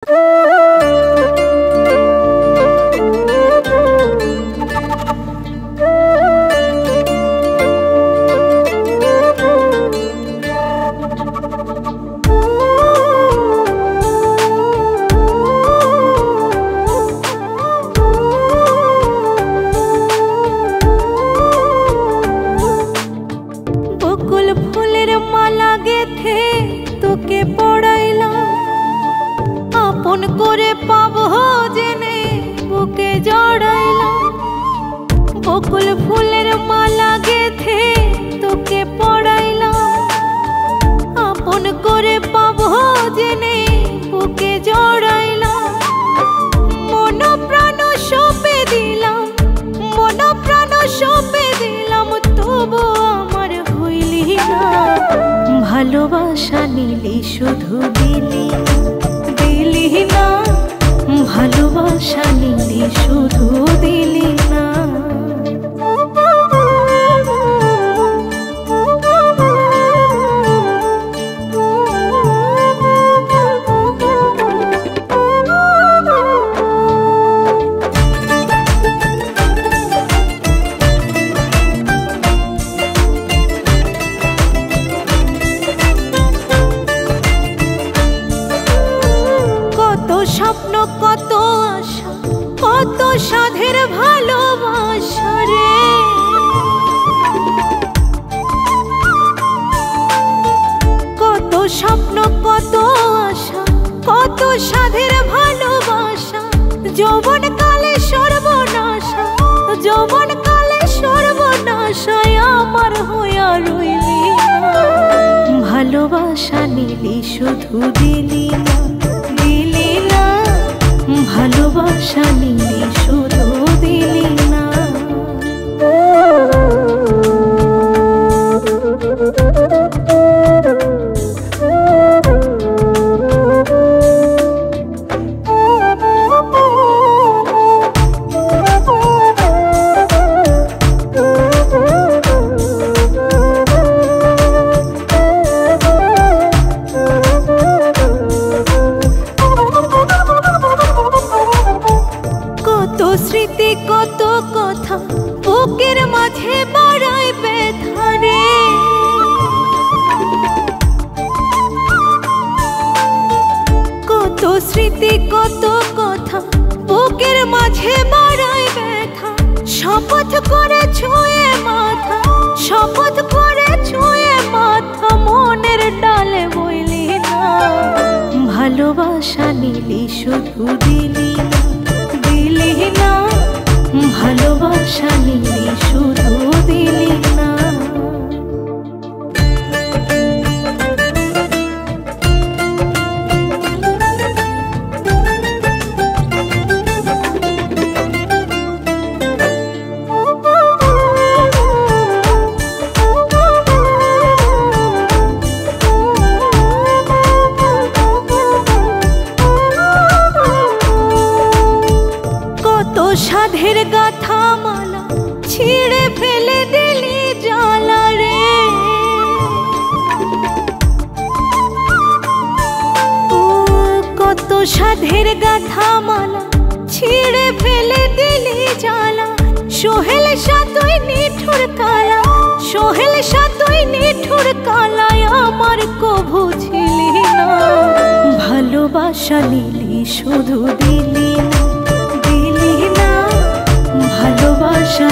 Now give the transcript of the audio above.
বকুল ফুলের মালা গেথে তোকে পড়াইলাম, আপন করে পাবো জেনে বুকে জড়াইলাম। মন প্রাণ সঁপে দিলাম, মন প্রাণ সঁপে দিলাম, তবু আমার হইলি না। ভালোবাসা নিলি শুধু দিলি দিলি না, ভালোবাসা নিলি শুধু দিলি না। স্বপ্ন কত আশা, কত সাধের ভালোবাসা রে, কত স্বপ্ন কত আশা, কত সাধের ভালোবাসা। যৌবন কালে সর্বনাশা, যৌবন কালে সর্বনাশায় আমার হইয়া রইলি না। ভালোবাসা নিলি শুধু দিলি না দিলি না, ভালোবাসা নিলি শুধু দিলি না। স্মৃতি কত কথা বুকের মাঝে বাড়ায় ব্যথা রে, কত স্মৃতি কত কথা বুকের মাঝে বাড়ায় ব্যথা। শপথ করে ছুঁয়ে মাথা, শপথ করে ছুঁয়ে মাথা, মনের ডালে বইলি না। ভালোবাসা নিলি শুধু দিলি না দিলি না, ভালোবাসা নিলি শুধু দিলি না। সাধের গাথা মালা ছিঁড়ে ফেলে দিলি জ্বালা রে, কত সাধের গাথা মালা ছিঁড়ে ফেলে দিলি জ্বালা। সোহেল সাতুই নিঠুর কালা, সোহেল সাতুই নিঠুর কালায় আমার কভু ছিলি না। ভালোবাসা নিলি শুধু দিলি না দিলি না, ভালোবাসা